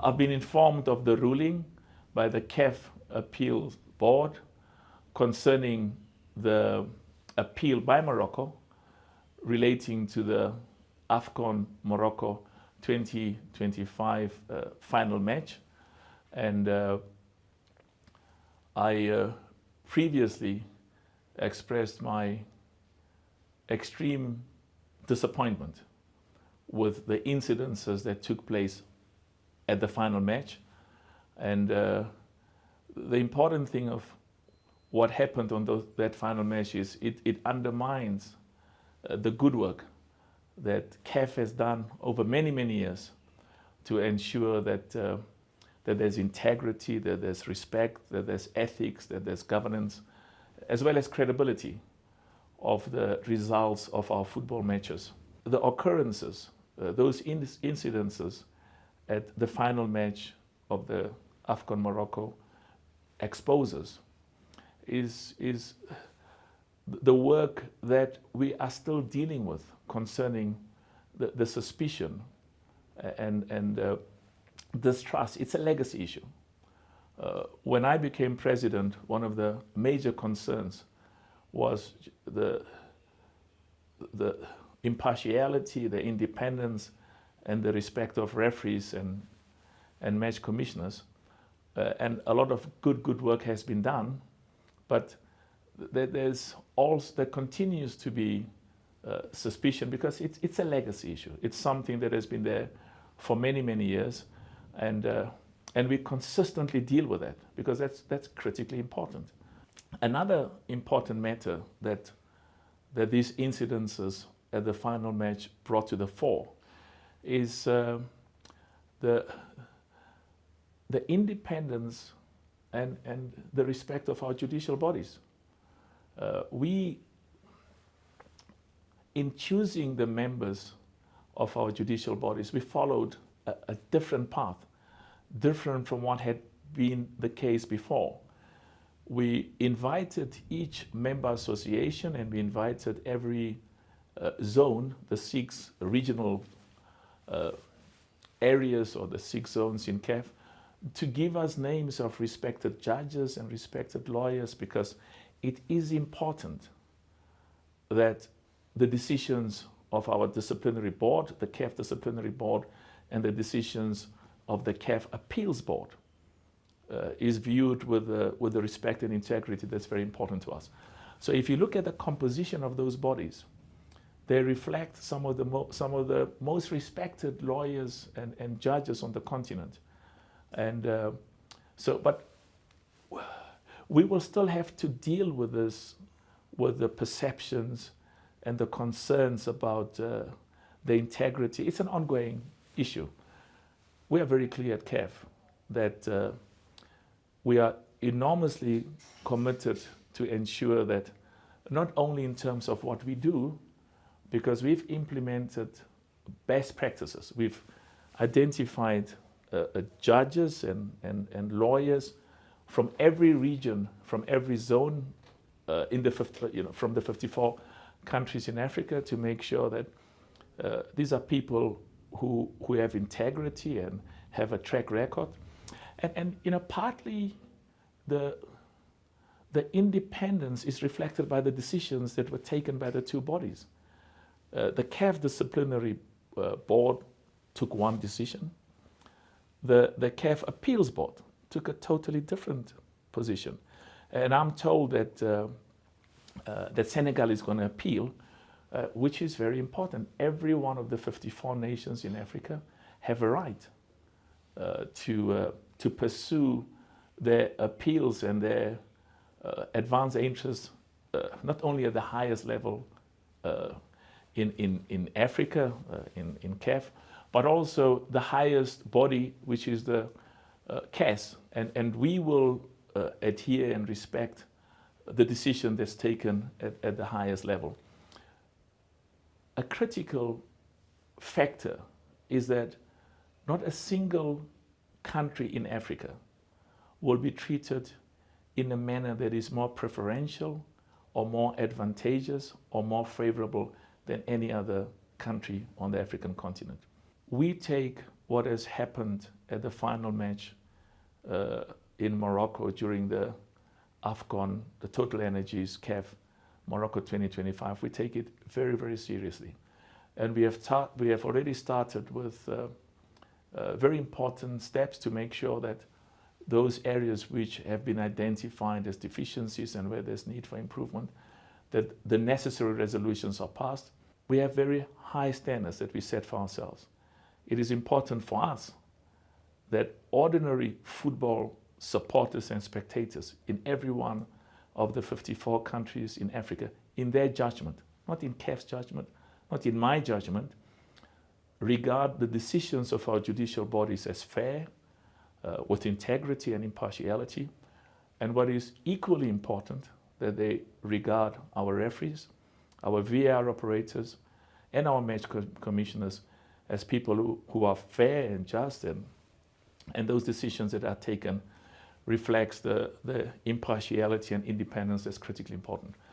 I've been informed of the ruling by the CAF Appeals Board concerning the appeal by Morocco relating to the Aucun Morocco 2025 final match. And I previously expressed my extreme disappointment with the incidences that took place at the final match. And the important thing of what happened on that final match is it undermines the good work that CAF has done over many, many years to ensure that, that there's integrity, that there's respect, that there's ethics, that there's governance, as well as credibility of the results of our football matches. The occurrences, those incidences at the final match of the Aucun Morocco exposes is the work that we are still dealing with concerning the suspicion and distrust. It's a legacy issue. When I became president, one of the major concerns was the impartiality, the independence, and the respect of referees and match commissioners. And a lot of good work has been done, but there continues to be suspicion because it's a legacy issue. It's something that has been there for many, many years, and we consistently deal with that because that's critically important. Another important matter that these incidences at the final match brought to the fore is the independence and the respect of our judicial bodies. In choosing the members of our judicial bodies, we followed a different path, different from what had been the case before. We invited each member association and we invited every zone, the 6 regional areas or the 6 zones in CAF, to give us names of respected judges and respected lawyers, because it is important that the decisions of our disciplinary board, the CAF disciplinary board, and the decisions of the CAF appeals board is viewed with the respect and integrity that's very important to us. So if you look at the composition of those bodies, they reflect some of the most respected lawyers and judges on the continent. And but we will still have to deal with this, with the perceptions and the concerns about the integrity. It's an ongoing issue. We are very clear at CAF that we are enormously committed to ensure that not only in terms of what we do, because we've implemented best practices. We've identified judges and lawyers from every region, from every zone, from the 54 countries in Africa, to make sure that these are people who have integrity and have a track record. And partly the independence is reflected by the decisions that were taken by the two bodies. The CAF disciplinary board took one decision. The CAF appeals board took a totally different position. And I'm told that Senegal is going to appeal, which is very important. Every one of the 54 nations in Africa have a right to pursue their appeals and their advance interests, not only at the highest level in Africa, in CAF, but also the highest body, which is the CAS. And we will adhere and respect the decision that's taken at the highest level. A critical factor is that not a single country in Africa will be treated in a manner that is more preferential or more advantageous or more favorable than any other country on the African continent. We take what has happened at the final match in Morocco during the Aucun, the Total Energies CAF Morocco 2025. We take it very, very seriously. And we have already started with very important steps to make sure that those areas which have been identified as deficiencies and where there's need for improvement, that the necessary resolutions are passed. We have very high standards that we set for ourselves. It is important for us that ordinary football supporters and spectators in every one of the 54 countries in Africa, in their judgment, not in CAF's judgment, not in my judgment, regard the decisions of our judicial bodies as fair, with integrity and impartiality. And what is equally important, that they regard our referees, our VAR operators, and our match commissioners as people who are fair and just, and those decisions that are taken reflects the impartiality and independence that's critically important.